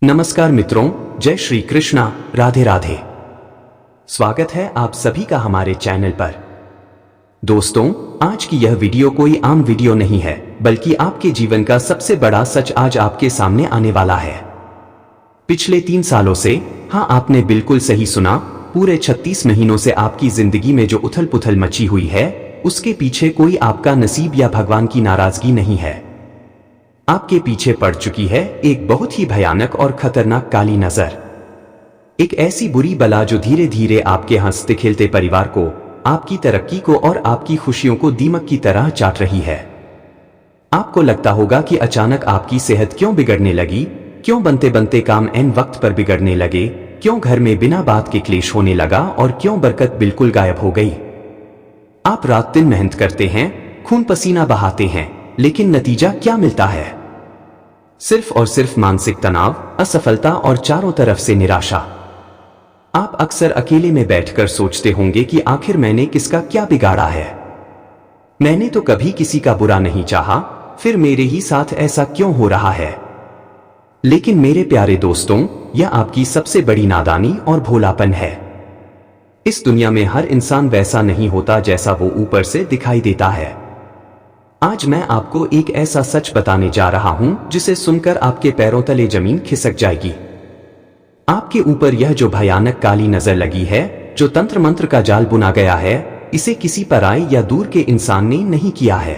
नमस्कार मित्रों, जय श्री कृष्णा, राधे राधे। स्वागत है आप सभी का हमारे चैनल पर। दोस्तों, आज की यह वीडियो कोई आम वीडियो नहीं है, बल्कि आपके जीवन का सबसे बड़ा सच आज आपके सामने आने वाला है। पिछले 3 सालों से, हाँ आपने बिल्कुल सही सुना, पूरे 36 महीनों से आपकी जिंदगी में जो उथल पुथल मची हुई है, उसके पीछे कोई आपका नसीब या भगवान की नाराजगी नहीं है। आपके पीछे पड़ चुकी है एक बहुत ही भयानक और खतरनाक काली नजर। एक ऐसी बुरी बला जो धीरे धीरे आपके हंसते खेलते परिवार को, आपकी तरक्की को और आपकी खुशियों को दीमक की तरह चाट रही है। आपको लगता होगा कि अचानक आपकी सेहत क्यों बिगड़ने लगी, क्यों बनते बनते काम एन वक्त पर बिगड़ने लगे, क्यों घर में बिना बात के क्लेश होने लगा और क्यों बरकत बिल्कुल गायब हो गई। आप रात दिन मेहनत करते हैं, खून पसीना बहाते हैं, लेकिन नतीजा क्या मिलता है? सिर्फ और सिर्फ मानसिक तनाव, असफलता और चारों तरफ से निराशा। आप अक्सर अकेले में बैठकर सोचते होंगे कि आखिर मैंने किसका क्या बिगाड़ा है। मैंने तो कभी किसी का बुरा नहीं चाहा, फिर मेरे ही साथ ऐसा क्यों हो रहा है? लेकिन मेरे प्यारे दोस्तों, यह आपकी सबसे बड़ी नादानी और भोलापन है। इस दुनिया में हर इंसान वैसा नहीं होता जैसा वो ऊपर से दिखाई देता है। आज मैं आपको एक ऐसा सच बताने जा रहा हूं जिसे सुनकर आपके पैरों तले जमीन खिसक जाएगी। आपके ऊपर यह जो भयानक काली नजर लगी है, जो तंत्र मंत्र का जाल बुना गया है, इसे किसी पराई या दूर के इंसान ने नहीं किया है।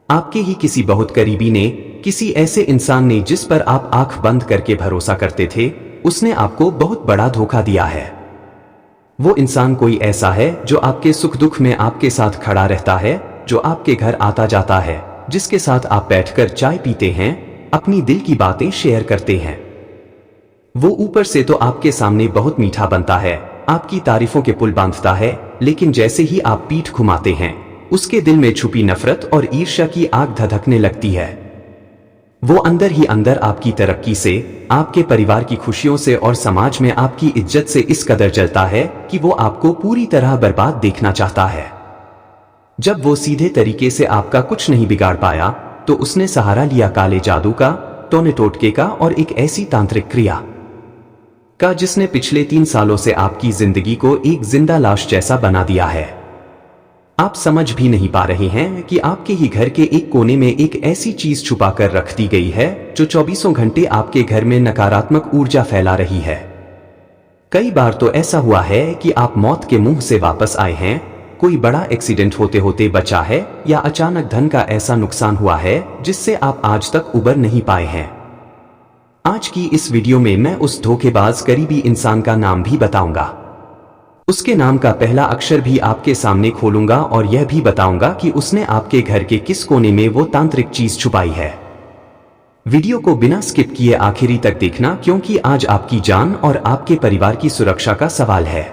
आपके ही किसी बहुत करीबी ने, किसी ऐसे इंसान ने जिस पर आप आंख बंद करके भरोसा करते थे, उसने आपको बहुत बड़ा धोखा दिया है। वो इंसान कोई ऐसा है जो आपके सुख दुख में आपके साथ खड़ा रहता है, जो आपके घर आता जाता है, जिसके साथ आप बैठकर चाय पीते हैं, अपनी दिल की बातें शेयर करते हैं। वो ऊपर से तो आपके सामने बहुत मीठा बनता है, आपकी तारीफों के पुल बांधता है, लेकिन जैसे ही आप पीठ घुमाते हैं, उसके दिल में छुपी नफरत और ईर्ष्या की आग धधकने लगती है। वो अंदर ही अंदर आपकी तरक्की से, आपके परिवार की खुशियों से और समाज में आपकी इज्जत से इस कदर जलता है कि वो आपको पूरी तरह बर्बाद देखना चाहता है। जब वो सीधे तरीके से आपका कुछ नहीं बिगाड़ पाया, तो उसने सहारा लिया काले जादू का, टोने टोटके का और एक ऐसी तांत्रिक क्रिया का जिसने पिछले 3 सालों से आपकी जिंदगी को एक जिंदा लाश जैसा बना दिया है। आप समझ भी नहीं पा रहे हैं कि आपके ही घर के एक कोने में एक ऐसी चीज छुपा कर रख दी गई है जो 24 घंटे आपके घर में नकारात्मक ऊर्जा फैला रही है। कई बार तो ऐसा हुआ है कि आप मौत के मुंह से वापस आए हैं, कोई बड़ा एक्सीडेंट होते होते बचा है, या अचानक धन का ऐसा नुकसान हुआ है जिससे आप आज तक उबर नहीं पाए हैं। आज की इस वीडियो में मैं उस धोखेबाज करीबी इंसान का नाम भी बताऊंगा। उसके नाम का पहला अक्षर भी आपके सामने खोलूंगा और यह भी बताऊंगा कि उसने आपके घर के किस कोने में वो तांत्रिक चीज छुपाई है। वीडियो को बिना स्किप किए आखिरी तक देखना, क्योंकि आज आपकी जान और आपके परिवार की सुरक्षा का सवाल है।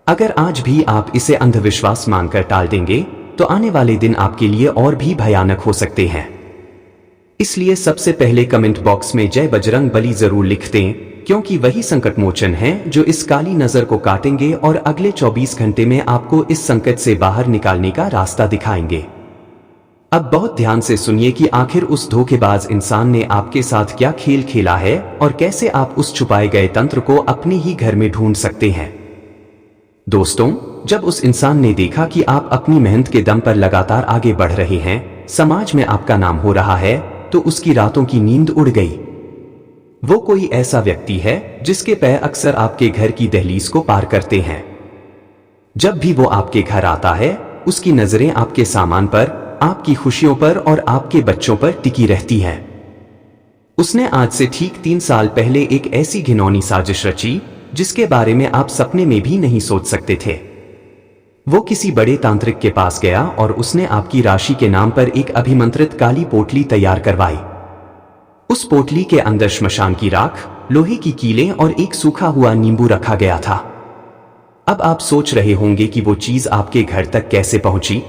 अगर आज भी आप इसे अंधविश्वास मानकर टाल देंगे, तो आने वाले दिन आपके लिए और भी भयानक हो सकते हैं। इसलिए सबसे पहले कमेंट बॉक्स में जय बजरंग बली जरूर लिख दें, क्योंकि वही संकट मोचन हैं जो इस काली नजर को काटेंगे और अगले 24 घंटे में आपको इस संकट से बाहर निकालने का रास्ता दिखाएंगे। अब बहुत ध्यान से सुनिए कि आखिर उस धोखेबाज इंसान ने आपके साथ क्या खेल खेला है और कैसे आप उस छुपाए गए तंत्र को अपने ही घर में ढूंढ सकते हैं। दोस्तों, जब उस इंसान ने देखा कि आप अपनी मेहनत के दम पर लगातार आगे बढ़ रहे हैं, समाज में आपका नाम हो रहा है, तो उसकी रातों की नींद उड़ गई। वो कोई ऐसा व्यक्ति है जिसके पैर अक्सर आपके घर की दहलीज को पार करते हैं। जब भी वो आपके घर आता है, उसकी नजरें आपके सामान पर, आपकी खुशियों पर और आपके बच्चों पर टिकी रहती हैं। उसने आज से ठीक 3 साल पहले एक ऐसी घिनौनी साजिश रची जिसके बारे में आप सपने में भी नहीं सोच सकते थे। वो किसी बड़े तांत्रिक के पास गया और उसने आपकी राशि के नाम पर एक अभिमंत्रित काली पोटली तैयार करवाई। उस पोटली के अंदर श्मशान की राख, लोहे की कीलें और एक सूखा हुआ नींबू रखा गया था। अब आप सोच रहे होंगे कि वो चीज आपके घर तक कैसे पहुंची।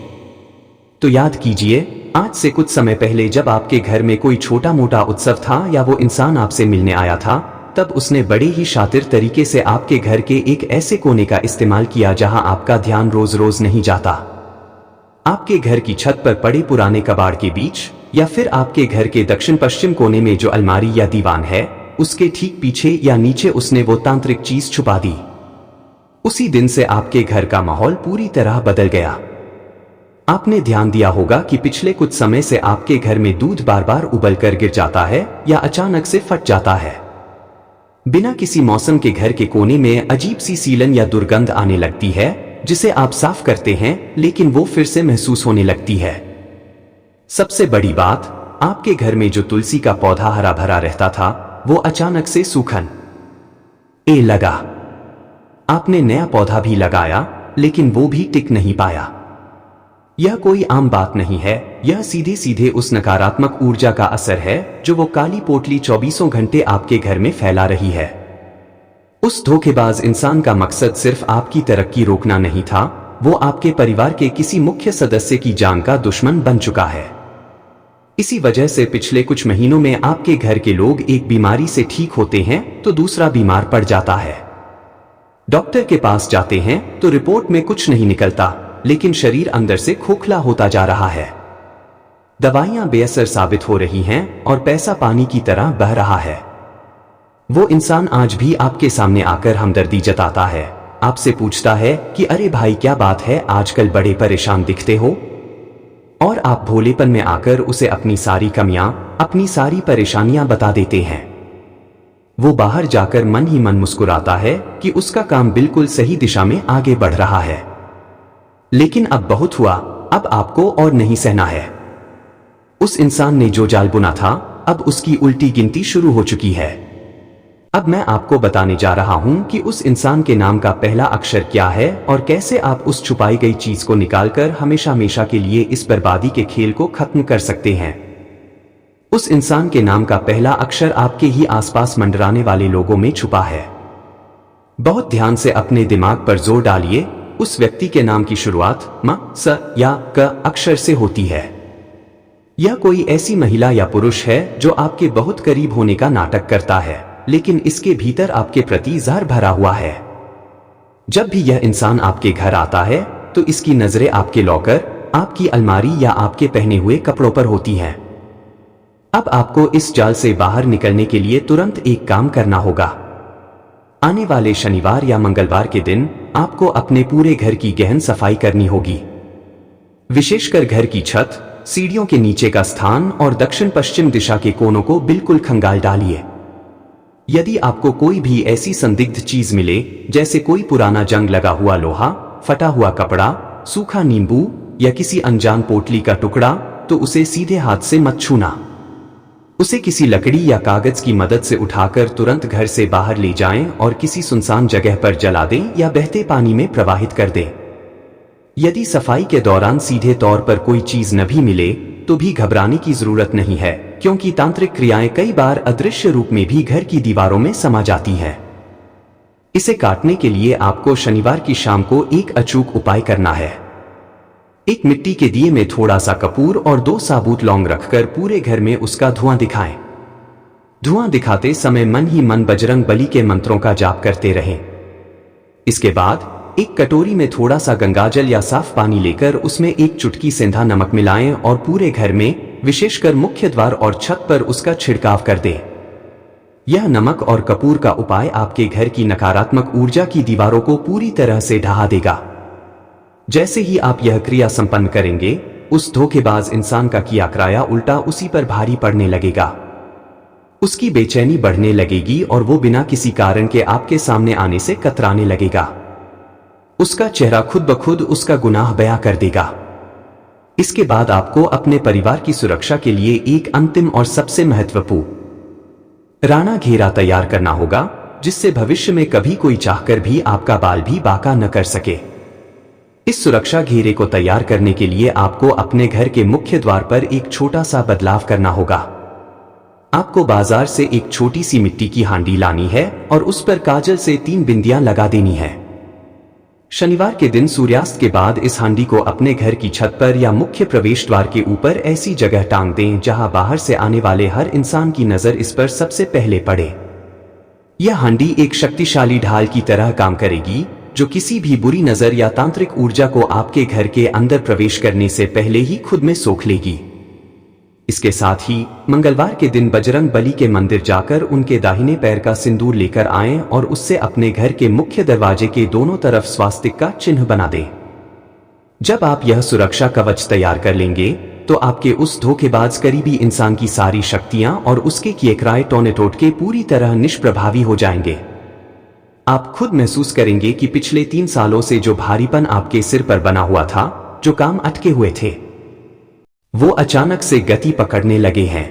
तो याद कीजिए, आज से कुछ समय पहले जब आपके घर में कोई छोटा मोटा उत्सव था या वो इंसान आपसे मिलने आया था, तब उसने बड़े ही शातिर तरीके से आपके घर के एक ऐसे कोने का इस्तेमाल किया जहां आपका ध्यान रोज रोज नहीं जाता। आपके घर की छत पर पड़े पुराने कबाड़ के बीच, या फिर आपके घर के दक्षिण पश्चिम कोने में जो अलमारी या दीवान है, उसके ठीक पीछे या नीचे उसने वो तांत्रिक चीज छुपा दी। उसी दिन से आपके घर का माहौल पूरी तरह बदल गया। आपने ध्यान दिया होगा कि पिछले कुछ समय से आपके घर में दूध बार बार उबल कर गिर जाता है या अचानक से फट जाता है। बिना किसी मौसम के घर के कोने में अजीब सी सीलन या दुर्गंध आने लगती है, जिसे आप साफ करते हैं लेकिन वो फिर से महसूस होने लगती है। सबसे बड़ी बात, आपके घर में जो तुलसी का पौधा हरा भरा रहता था वो अचानक से सूखने लगा। आपने नया पौधा भी लगाया लेकिन वो भी टिक नहीं पाया। यह कोई आम बात नहीं है, यह सीधे सीधे उस नकारात्मक ऊर्जा का असर है जो वो काली पोटली 24 घंटे आपके घर में फैला रही है। उस धोखेबाज इंसान का मकसद सिर्फ आपकी तरक्की रोकना नहीं था, वो आपके परिवार के किसी मुख्य सदस्य की जान का दुश्मन बन चुका है। इसी वजह से पिछले कुछ महीनों में आपके घर के लोग एक बीमारी से ठीक होते हैं तो दूसरा बीमार पड़ जाता है। डॉक्टर के पास जाते हैं तो रिपोर्ट में कुछ नहीं निकलता, लेकिन शरीर अंदर से खोखला होता जा रहा है। दवाइयां बेअसर साबित हो रही हैं और पैसा पानी की तरह बह रहा है। वो इंसान आज भी आपके सामने आकर हमदर्दी जताता है, आपसे पूछता है कि अरे भाई क्या बात है, आजकल बड़े परेशान दिखते हो। और आप भोलेपन में आकर उसे अपनी सारी कमियां, अपनी सारी परेशानियां बता देते हैं। वो बाहर जाकर मन ही मन मुस्कुराता है कि उसका काम बिल्कुल सही दिशा में आगे बढ़ रहा है। लेकिन अब बहुत हुआ, अब आपको और नहीं सहना है। उस इंसान ने जो जाल बुना था, अब उसकी उल्टी गिनती शुरू हो चुकी है। अब मैं आपको बताने जा रहा हूं कि उस इंसान के नाम का पहला अक्षर क्या है और कैसे आप उस छुपाई गई चीज को निकालकर हमेशा हमेशा के लिए इस बर्बादी के खेल को खत्म कर सकते हैं। उस इंसान के नाम का पहला अक्षर आपके ही आसपास मंडराने वाले लोगों में छुपा है। बहुत ध्यान से अपने दिमाग पर जोर डालिए। उस व्यक्ति के नाम की शुरुआत म, स या क अक्षर से होती है। यह कोई ऐसी महिला या पुरुष है जो आपके बहुत करीब होने का नाटक करता है, लेकिन इसके भीतर आपके प्रति ज़हर भरा हुआ है। जब भी यह इंसान आपके घर आता है तो इसकी नजरें आपके लॉकर, आपकी अलमारी या आपके पहने हुए कपड़ों पर होती हैं। अब आपको इस जाल से बाहर निकलने के लिए तुरंत एक काम करना होगा। आने वाले शनिवार या मंगलवार के दिन आपको अपने पूरे घर की गहन सफाई करनी होगी। विशेषकर घर की छत, सीढ़ियों के नीचे का स्थान और दक्षिण पश्चिम दिशा के कोनों को बिल्कुल खंगाल डालिए। यदि आपको कोई भी ऐसी संदिग्ध चीज मिले, जैसे कोई पुराना जंग लगा हुआ लोहा, फटा हुआ कपड़ा, सूखा नींबू या किसी अनजान पोटली का टुकड़ा, तो उसे सीधे हाथ से मत छूना। उसे किसी लकड़ी या कागज की मदद से उठाकर तुरंत घर से बाहर ले जाएं और किसी सुनसान जगह पर जला दें या बहते पानी में प्रवाहित कर दें। यदि सफाई के दौरान सीधे तौर पर कोई चीज न भी मिले तो भी घबराने की जरूरत नहीं है, क्योंकि तांत्रिक क्रियाएं कई बार अदृश्य रूप में भी घर की दीवारों में समा जाती हैं। इसे काटने के लिए आपको शनिवार की शाम को एक अचूक उपाय करना है। एक मिट्टी के दिए में थोड़ा सा कपूर और 2 साबुत लौंग रखकर पूरे घर में उसका धुआं दिखाएं। धुआं दिखाते समय मन ही मन बजरंग बली के मंत्रों का जाप करते रहें। इसके बाद एक कटोरी में थोड़ा सा गंगाजल या साफ पानी लेकर उसमें एक चुटकी सेंधा नमक मिलाएं और पूरे घर में, विशेषकर मुख्य द्वार और छत पर उसका छिड़काव कर दें। यह नमक और कपूर का उपाय आपके घर की नकारात्मक ऊर्जा की दीवारों को पूरी तरह से ढहा देगा। जैसे ही आप यह क्रिया संपन्न करेंगे, उस धोखेबाज इंसान का किया कराया उल्टा उसी पर भारी पड़ने लगेगा। उसकी बेचैनी बढ़ने लगेगी और वो बिना किसी कारण के आपके सामने आने से कतराने लगेगा। उसका चेहरा खुद ब खुद उसका गुनाह बयां कर देगा। इसके बाद आपको अपने परिवार की सुरक्षा के लिए एक अंतिम और सबसे महत्वपूर्ण राणा घेरा तैयार करना होगा, जिससे भविष्य में कभी कोई चाहकर भी आपका बाल भी बांका न कर सके। इस सुरक्षा घेरे को तैयार करने के लिए आपको अपने घर के मुख्य द्वार पर एक छोटा सा बदलाव करना होगा। आपको बाजार से एक छोटी सी मिट्टी की हांडी लानी है और उस पर काजल से 3 बिंदियां लगा देनी है। शनिवार के दिन सूर्यास्त के बाद इस हांडी को अपने घर की छत पर या मुख्य प्रवेश द्वार के ऊपर ऐसी जगह टांग दें जहां बाहर से आने वाले हर इंसान की नजर इस पर सबसे पहले पड़े। यह हांडी एक शक्तिशाली ढाल की तरह काम करेगी, जो किसी भी बुरी नजर या तांत्रिक ऊर्जा को आपके घर के अंदर प्रवेश करने से पहले ही खुद में सोख लेगी। इसके साथ ही मंगलवार के दिन बजरंग बली के मंदिर जाकर उनके दाहिने पैर का सिंदूर लेकर आएं और उससे अपने घर के मुख्य दरवाजे के दोनों तरफ स्वास्तिक का चिन्ह बना दें। जब आप यह सुरक्षा कवच तैयार कर लेंगे तो आपके उस धोखेबाज करीबी इंसान की सारी शक्तियां और उसके किए कराए टोने टोटके पूरी तरह निष्प्रभावी हो जाएंगे। आप खुद महसूस करेंगे कि पिछले 3 सालों से जो भारीपन आपके सिर पर बना हुआ था, जो काम अटके हुए थे, वो अचानक से गति पकड़ने लगे हैं।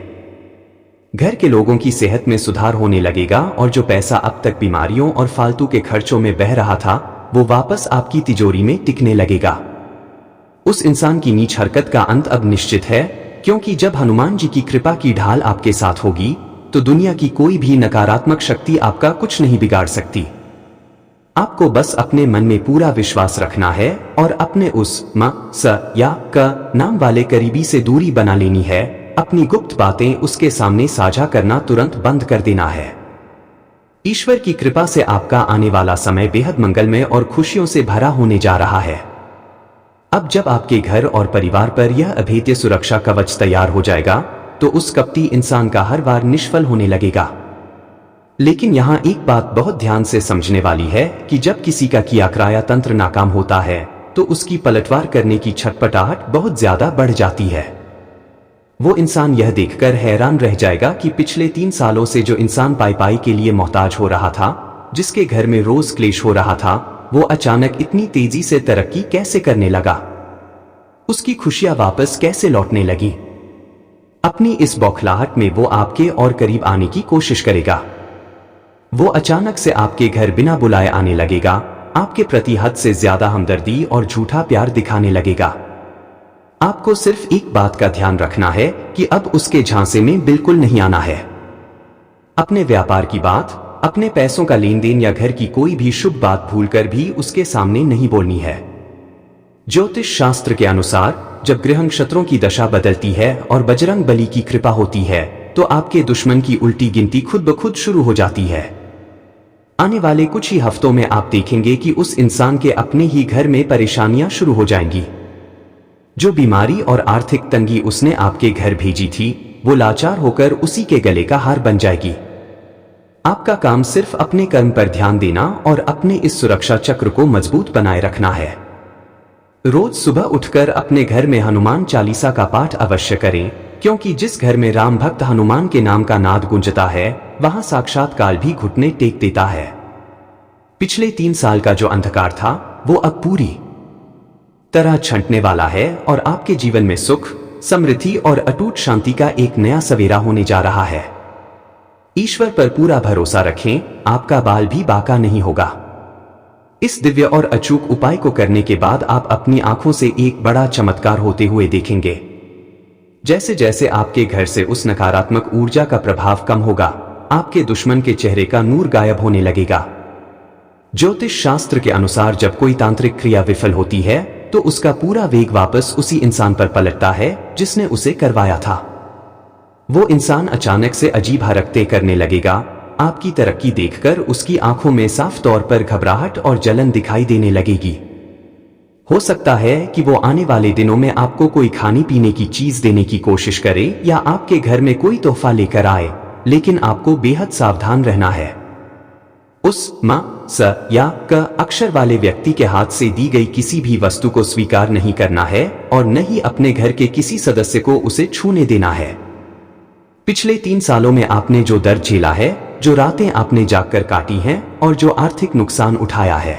घर के लोगों की सेहत में सुधार होने लगेगा और जो पैसा अब तक बीमारियों और फालतू के खर्चों में बह रहा था, वो वापस आपकी तिजोरी में टिकने लगेगा। उस इंसान की नीच हरकत का अंत अब निश्चित है, क्योंकि जब हनुमान जी की कृपा की ढाल आपके साथ होगी तो दुनिया की कोई भी नकारात्मक शक्ति आपका कुछ नहीं बिगाड़ सकती। आपको बस अपने मन में पूरा विश्वास रखना है और अपने उस म, स या क नाम वाले करीबी से दूरी बना लेनी है। अपनी गुप्त बातें उसके सामने साझा करना तुरंत बंद कर देना है। ईश्वर की कृपा से आपका आने वाला समय बेहद मंगलमय और खुशियों से भरा होने जा रहा है। अब जब आपके घर और परिवार पर यह अभेद्य सुरक्षा कवच तैयार हो जाएगा तो उस कपटी इंसान का हर बार निष्फल होने लगेगा। लेकिन यहाँ एक बात बहुत ध्यान से समझने वाली है कि जब किसी का किया कराया तंत्र नाकाम होता है तो उसकी पलटवार करने की छटपटाहट बहुत ज्यादा बढ़ जाती है। वो इंसान यह देखकर हैरान रह जाएगा कि पिछले 3 सालों से जो इंसान पाई पाई के लिए मोहताज हो रहा था, जिसके घर में रोज क्लेश हो रहा था, वो अचानक इतनी तेजी से तरक्की कैसे करने लगा, उसकी खुशियां वापस कैसे लौटने लगी। अपनी इस बौखलाहट में वो आपके और करीब आने की कोशिश करेगा। वो अचानक से आपके घर बिना बुलाए आने लगेगा, आपके प्रति हद से ज्यादा हमदर्दी और झूठा प्यार दिखाने लगेगा। आपको सिर्फ एक बात का ध्यान रखना है कि अब उसके झांसे में बिल्कुल नहीं आना है। अपने व्यापार की बात, अपने पैसों का लेन देन या घर की कोई भी शुभ बात भूलकर भी उसके सामने नहीं बोलनी है। ज्योतिष शास्त्र के अनुसार जब ग्रह नक्षत्रों की दशा बदलती है और बजरंग बली की कृपा होती है तो आपके दुश्मन की उल्टी गिनती खुद ब खुद शुरू हो जाती है। आने वाले कुछ ही हफ्तों में आप देखेंगे कि उस इंसान के अपने ही घर में परेशानियां शुरू हो जाएंगी। जो बीमारी और आर्थिक तंगी उसने आपके घर भेजी थी, वो लाचार होकर उसी के गले का हार बन जाएगी। आपका काम सिर्फ अपने कर्म पर ध्यान देना और अपने इस सुरक्षा चक्र को मजबूत बनाए रखना है। रोज सुबह उठकर अपने घर में हनुमान चालीसा का पाठ अवश्य करें, क्योंकि जिस घर में राम भक्त हनुमान के नाम का नाद गूंजता है, वहां साक्षात काल भी घुटने टेक देता है। पिछले 3 साल का जो अंधकार था, वो अब पूरी तरह छंटने वाला है और आपके जीवन में सुख, समृद्धि और अटूट शांति का एक नया सवेरा होने जा रहा है। ईश्वर पर पूरा भरोसा रखें, आपका बाल भी बाका नहीं होगा। इस दिव्य और अचूक उपाय को करने के बाद आप अपनी आंखों से एक बड़ा चमत्कार होते हुए देखेंगे। जैसे जैसे आपके घर से उस नकारात्मक ऊर्जा का प्रभाव कम होगा, आपके दुश्मन के चेहरे का नूर गायब होने लगेगा। ज्योतिष शास्त्र के अनुसार जब कोई तांत्रिक क्रिया विफल होती है तो उसका पूरा वेग वापस उसी इंसान पर पलटता है जिसने उसे करवाया था। वो इंसान अचानक से अजीब हरकतें करने लगेगा। आपकी तरक्की देखकर उसकी आंखों में साफ तौर पर घबराहट और जलन दिखाई देने लगेगी। हो सकता है कि वो आने वाले दिनों में आपको कोई खाने पीने की चीज देने की कोशिश करे या आपके घर में कोई तोहफा लेकर आए, लेकिन आपको बेहद सावधान रहना है। उस म, स या क अक्षर वाले व्यक्ति के हाथ से दी गई किसी भी वस्तु को स्वीकार नहीं करना है और न ही अपने घर के किसी सदस्य को उसे छूने देना है। पिछले 3 सालों में आपने जो दर्द झेला है, जो रातें आपने जागकर काटी हैं और जो आर्थिक नुकसान उठाया है,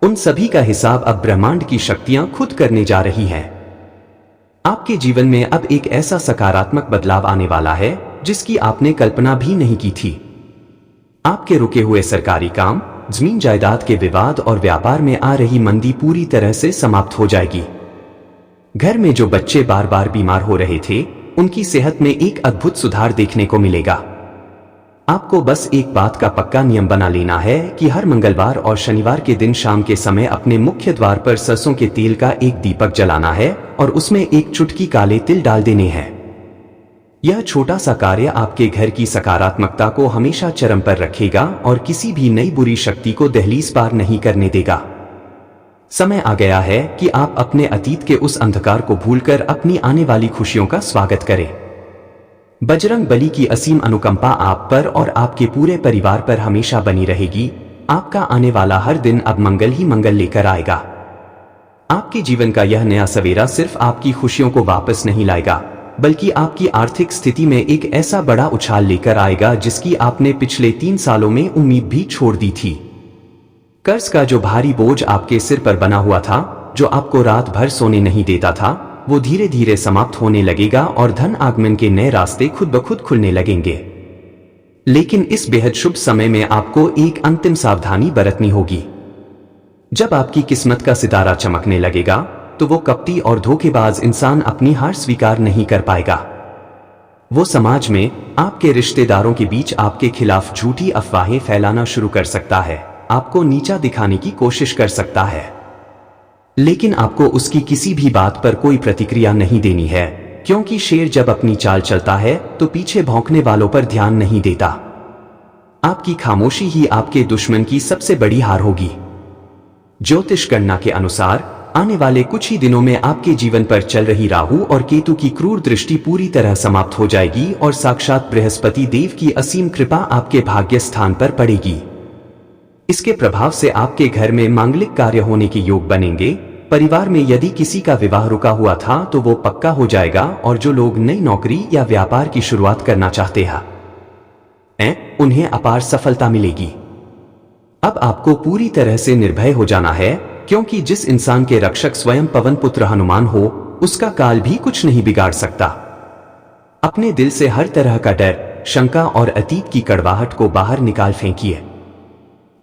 उन सभी का हिसाब अब ब्रह्मांड की शक्तियां खुद करने जा रही हैं। आपके जीवन में अब एक ऐसा सकारात्मक बदलाव आने वाला है जिसकी आपने कल्पना भी नहीं की थी। आपके रुके हुए सरकारी काम, जमीन जायदाद के विवाद और व्यापार में आ रही मंदी पूरी तरह से समाप्त हो जाएगी। घर में जो बच्चे बार बार बीमार हो रहे थे, उनकी सेहत में एक अद्भुत सुधार देखने को मिलेगा। आपको बस एक बात का पक्का नियम बना लेना है कि हर मंगलवार और शनिवार के दिन शाम के समय अपने मुख्य द्वार पर सरसों के तेल का एक दीपक जलाना है और उसमें एक चुटकी काले तिल डाल देने हैं। यह छोटा सा कार्य आपके घर की सकारात्मकता को हमेशा चरम पर रखेगा और किसी भी नई बुरी शक्ति को दहलीज पार नहीं करने देगा। समय आ गया है कि आप अपने अतीत के उस अंधकार को भूलकर अपनी आने वाली खुशियों का स्वागत करें। बजरंग बली की असीम अनुकंपा आप पर और आपके पूरे परिवार पर हमेशा बनी रहेगी। आपका आने वाला हर दिन अब मंगल ही मंगल लेकर आएगा। आपके जीवन का यह नया सवेरा सिर्फ आपकी खुशियों को वापस नहीं लाएगा, बल्कि आपकी आर्थिक स्थिति में एक ऐसा बड़ा उछाल लेकर आएगा जिसकी आपने पिछले 3 सालों में उम्मीद भी छोड़ दी थी। कर्ज का जो भारी बोझ आपके सिर पर बना हुआ था, जो आपको रात भर सोने नहीं देता था, वो धीरे धीरे समाप्त होने लगेगा और धन आगमन के नए रास्ते खुद ब खुद खुलने लगेंगे। लेकिन इस बेहद शुभ समय में आपको एक अंतिम सावधानी बरतनी होगी। जब आपकी किस्मत का सितारा चमकने लगेगा तो वो कपटी और धोखेबाज इंसान अपनी हार स्वीकार नहीं कर पाएगा। वो समाज में, आपके रिश्तेदारों के बीच आपके खिलाफ झूठी अफवाहें फैलाना शुरू कर सकता है, आपको नीचा दिखाने की कोशिश कर सकता है। लेकिन आपको उसकी किसी भी बात पर कोई प्रतिक्रिया नहीं देनी है, क्योंकि शेर जब अपनी चाल चलता है तो पीछे भौंकने वालों पर ध्यान नहीं देता। आपकी खामोशी ही आपके दुश्मन की सबसे बड़ी हार होगी। ज्योतिष गणना के अनुसार आने वाले कुछ ही दिनों में आपके जीवन पर चल रही राहु और केतु की क्रूर दृष्टि पूरी तरह समाप्त हो जाएगी और साक्षात बृहस्पति देव की असीम कृपा आपके भाग्य स्थान पर पड़ेगी। इसके प्रभाव से आपके घर में मांगलिक कार्य होने के योग बनेंगे। परिवार में यदि किसी का विवाह रुका हुआ था तो वो पक्का हो जाएगा और जो लोग नई नौकरी या व्यापार की शुरुआत करना चाहते हैं, उन्हें अपार सफलता मिलेगी। अब आपको पूरी तरह से निर्भय हो जाना है, क्योंकि जिस इंसान के रक्षक स्वयं पवन पुत्र हनुमान हो, उसका काल भी कुछ नहीं बिगाड़ सकता। अपने दिल से हर तरह का डर, शंका और अतीत की कड़वाहट को बाहर निकाल फेंकिए।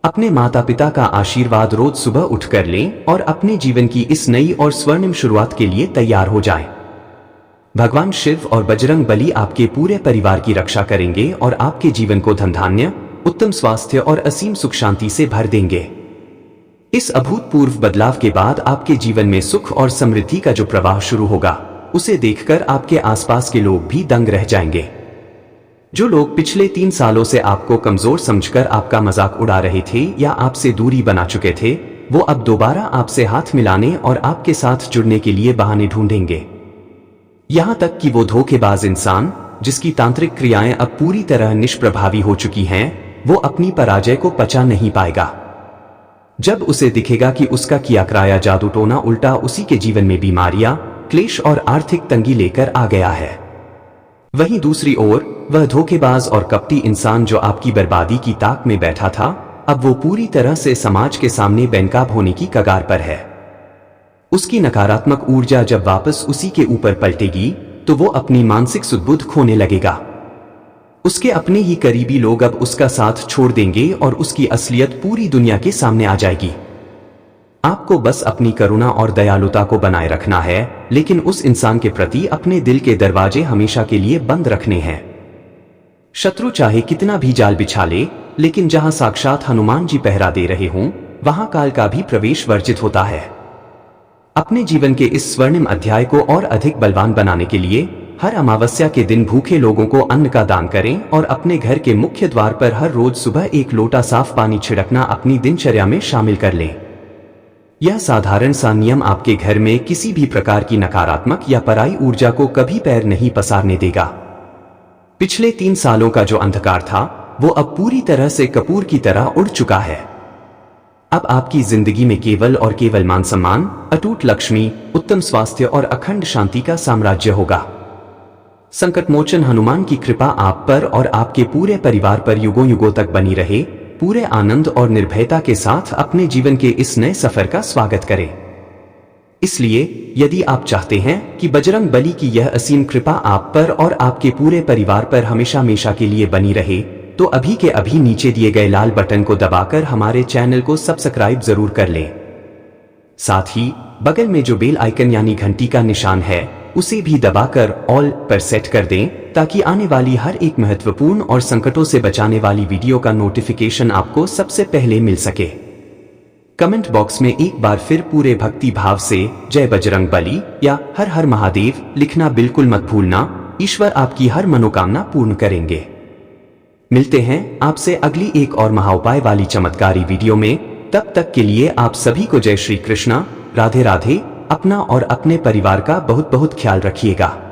अपने माता पिता का आशीर्वाद रोज सुबह उठकर लें और अपने जीवन की इस नई और स्वर्णिम शुरुआत के लिए तैयार हो जाएं। भगवान शिव और बजरंग बली आपके पूरे परिवार की रक्षा करेंगे और आपके जीवन को धन धान्य, उत्तम स्वास्थ्य और असीम सुख शांति से भर देंगे। इस अभूतपूर्व बदलाव के बाद आपके जीवन में सुख और समृद्धि का जो प्रवाह शुरू होगा, उसे देखकर आपके आसपास के लोग भी दंग रह जाएंगे। जो लोग पिछले 3 सालों से आपको कमजोर समझकर आपका मजाक उड़ा रहे थे या आपसे दूरी बना चुके थे, वो अब दोबारा आपसे हाथ मिलाने और आपके साथ जुड़ने के लिए बहाने ढूंढेंगे। यहां तक कि वो धोखेबाज इंसान, जिसकी तांत्रिक क्रियाएं अब पूरी तरह निष्प्रभावी हो चुकी हैं, वो अपनी पराजय को पचा नहीं पाएगा। जब उसे दिखेगा कि उसका किया कराया जादू टोना उल्टा उसी के जीवन में बीमारियां, क्लेश और आर्थिक तंगी लेकर आ गया है। वहीं दूसरी ओर वह धोखेबाज और कपटी इंसान जो आपकी बर्बादी की ताक में बैठा था, अब वो पूरी तरह से समाज के सामने बेनकाब होने की कगार पर है। उसकी नकारात्मक ऊर्जा जब वापस उसी के ऊपर पलटेगी तो वो अपनी मानसिक सुदबुद्ध खोने लगेगा। उसके अपने ही करीबी लोग अब उसका साथ छोड़ देंगे और उसकी असलियत पूरी दुनिया के सामने आ जाएगी। आपको बस अपनी करुणा और दयालुता को बनाए रखना है, लेकिन उस इंसान के प्रति अपने दिल के दरवाजे हमेशा के लिए बंद रखने हैं। शत्रु चाहे कितना भी जाल बिछा ले, लेकिन जहां साक्षात हनुमान जी पहरा दे रहे हों, वहां काल का भी प्रवेश वर्जित होता है। अपने जीवन के इस स्वर्णिम अध्याय को और अधिक बलवान बनाने के लिए हर अमावस्या के दिन भूखे लोगों को अन्न का दान करें और अपने घर के मुख्य द्वार पर हर रोज सुबह एक लोटा साफ पानी छिड़कना अपनी दिनचर्या में शामिल कर लें। यह साधारण सा नियम आपके घर में किसी भी प्रकार की नकारात्मक या पराई ऊर्जा को कभी पैर नहीं पसारने देगा। पिछले 3 सालों का जो अंधकार था, वो अब पूरी तरह से कपूर की तरह उड़ चुका है। अब आपकी जिंदगी में केवल और केवल मान सम्मान, अटूट लक्ष्मी, उत्तम स्वास्थ्य और अखंड शांति का साम्राज्य होगा। संकटमोचन हनुमान की कृपा आप पर और आपके पूरे परिवार पर युगों युगों तक बनी रहे। पूरे आनंद और निर्भयता के साथ अपने जीवन के इस नए सफर का स्वागत करें। इसलिए यदि आप चाहते हैं कि बजरंग बली की यह असीम कृपा आप पर और आपके पूरे परिवार पर हमेशा हमेशा के लिए बनी रहे, तो अभी के अभी नीचे दिए गए लाल बटन को दबाकर हमारे चैनल को सब्सक्राइब जरूर कर लें। साथ ही बगल में जो बेल आइकन यानी घंटी का निशान है, उसे भी दबाकर ऑल पर सेट कर दें, ताकि आने वाली हर एक महत्वपूर्ण और संकटों से बचाने वाली वीडियो का नोटिफिकेशन आपको सबसे पहले मिल सके। कमेंट बॉक्स में एक बार फिर पूरे भक्ति भाव से जय बजरंग बली या हर हर महादेव लिखना बिल्कुल मत भूलना। ईश्वर आपकी हर मनोकामना पूर्ण करेंगे। मिलते हैं आपसे अगली एक और महाउपाय वाली चमत्कारी वीडियो में। तब तक के लिए आप सभी को जय श्री कृष्णा, राधे राधे। अपना और अपने परिवार का बहुत बहुत ख्याल रखिएगा।